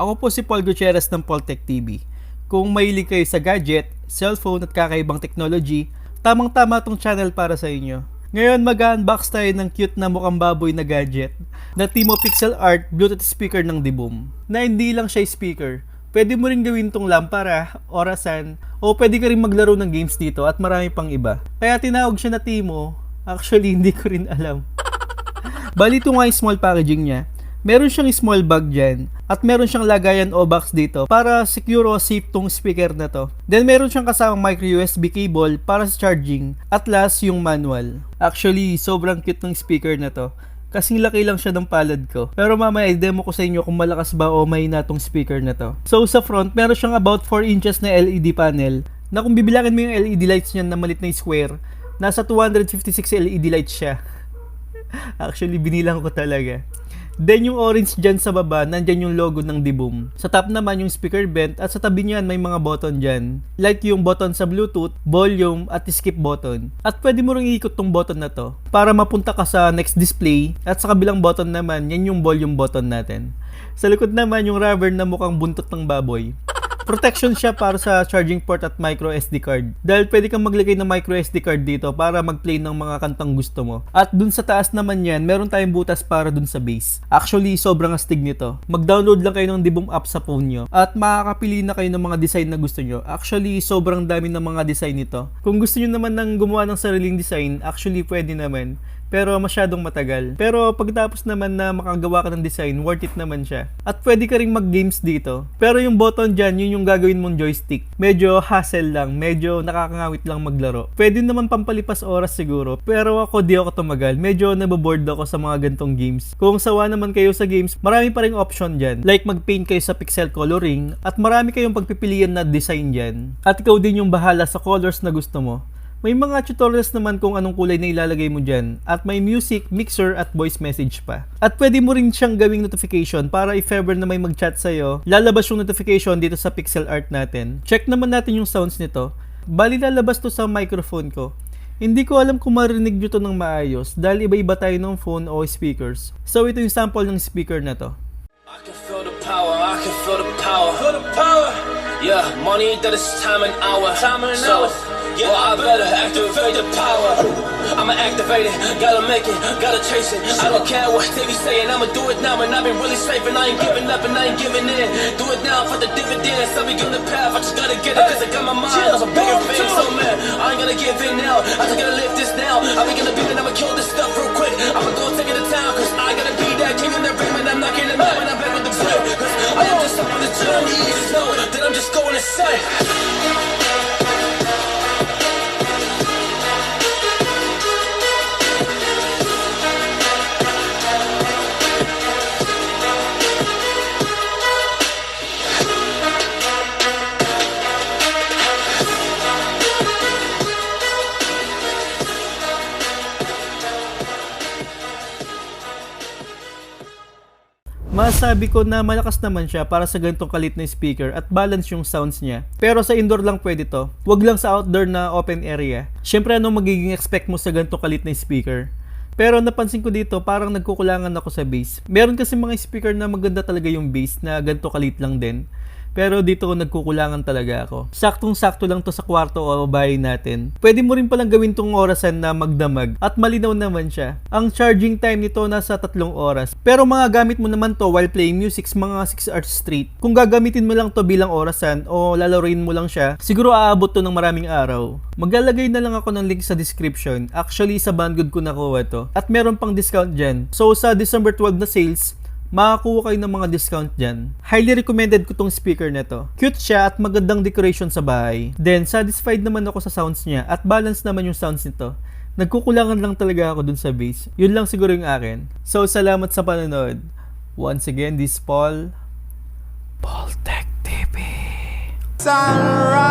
Ako po si Paul Gutierrez ng Poltech TV. Kung mahilig kayo sa gadget, cellphone at kakaibang technology, tamang-tama tong channel para sa inyo. Ngayon mag-unbox tayo ng cute na mukhang baboy na gadget na Timo Pixel Art Bluetooth speaker ng Divoom. Na hindi lang siya speaker, pwede mo rin gawin tong lampara, orasan, o pwede ka rin maglaro ng games dito at marami pang iba. Kaya tinawag siya na Timo, actually hindi ko rin alam. Bali ito nga yung small packaging niya. Meron siyang small bag dyan at meron siyang lagayan o box dito para secure o safe tong speaker na to. Then meron siyang kasamang micro USB cable para sa charging at last yung manual. Actually, sobrang cute ng speaker na to. Kasing laki lang siya ng palad ko. Pero mamaya i-demo ko sa inyo kung malakas ba o mahina tong speaker na to. So sa front, meron siyang about 4 inches na LED panel na kung bibilangin mo yung LED lights niyan na malit na square, nasa 256 LED lights siya. Actually, binilang ko talaga. Then yung orange dyan sa baba, nandyan yung logo ng Divoom. Sa top naman yung speaker vent at sa tabi niyan may mga button dyan. Like yung button sa Bluetooth, volume at skip button. At pwede mo ring iikot tong button na to para mapunta ka sa next display at sa kabilang button naman, yan yung volume button natin. Sa likod naman yung rubber na mukhang buntot ng baboy. Protection siya para sa charging port at micro SD card. Dahil pwede kang maglagay ng micro SD card dito para mag-play ng mga kantang gusto mo. At dun sa taas naman yan, meron tayong butas para dun sa base. Actually, sobrang astig nito. Mag-download lang kayo ng Divoom app sa phone nyo at makakapili na kayo ng mga design na gusto nyo. Actually, sobrang dami ng mga design nito. Kung gusto nyo naman ng gumawa ng sariling design, actually pwede naman. Pero masyadong matagal. Pero pagtapos naman na makagawa ka ng design, worth it naman siya. At pwede ka ring mag-games dito. Pero yung button dyan, yun yung gagawin mong joystick. Medyo hassle lang, medyo nakakangawit lang maglaro. Pwede naman pampalipas oras siguro. Pero ako di ako tumagal. Medyo naboboard ako sa mga gantong games. Kung sawa naman kayo sa games, marami pa ring option dyan. Like mag-paint kayo sa pixel coloring. At marami kayong pagpipilian na design dyan. At ikaw din yung bahala sa colors na gusto mo. May mga tutorials naman kung anong kulay na ilalagay mo dyan. At may music, mixer at voice message pa. At pwede mo rin siyang gawing notification para if ever na may mag-chat sa'yo, lalabas yung notification dito sa pixel art natin. Check naman natin yung sounds nito. Bali lalabas to sa microphone ko. Hindi ko alam kung marinig nyo to ng maayos dahil iba-iba tayo ng phone o speakers. So ito yung sample ng speaker na to. I can feel the power, I can feel the power. Feel the power. Yeah, money that is time and hour. Time and hour. Yeah, I better activate the power. I'ma activate it, gotta make it, gotta chase it. I don't care what they be saying, I'ma do it now. And I've been really safe and I ain't giving up and I ain't giving in. Do it now for the dividends, I'll be on the path. I just gotta get it, cause I got my mind on some bigger things. So man, I ain't gonna give in now, I just gotta live this now. I'll be gonna beat it, I'ma kill this stuff real quick. I'ma go take it to town, cause I gotta be that king in the ring. And I'm not getting mad when I'm back with the flip. Cause I am just up on the journey, you just know that I'm just going insane. Masabi ko na malakas naman siya para sa ganitong kalit na speaker at balance yung sounds niya. Pero sa indoor lang pwede to. Wag lang sa outdoor na open area. Syempre ano magiging expect mo sa ganitong kalit na speaker? Pero napansin ko dito parang nagkukulangan ako sa bass. Meron kasi mga speaker na maganda talaga yung bass na ganito kalit lang din. Pero dito nagkukulangan talaga ako. Saktong-sakto lang to sa kwarto o bahay natin. Pwede mo rin palang gawin tong orasan na magdamag at malinaw naman siya. Ang charging time nito nasa 3 oras. Pero mga gamit mo naman to while playing music mga 6 hours straight. Kung gagamitin mo lang to bilang orasan o lalaroin mo lang siya, siguro aabot to ng maraming araw. Maglalagay na lang ako ng link sa description. Actually sa Banggood ko nakuha to. At meron pang discount dyan. So sa December 12 na sales, makakuha kayo ng mga discount dyan. Highly recommended ko tong speaker na to. Cute siya at magandang decoration sa bahay. Then, satisfied naman ako sa sounds niya at balance naman yung sounds nito. Nagkukulangan lang talaga ako dun sa bass. Yun lang siguro yung akin. So, salamat sa panonood. Once again, this is Paul. Poltech TV. Sunrise.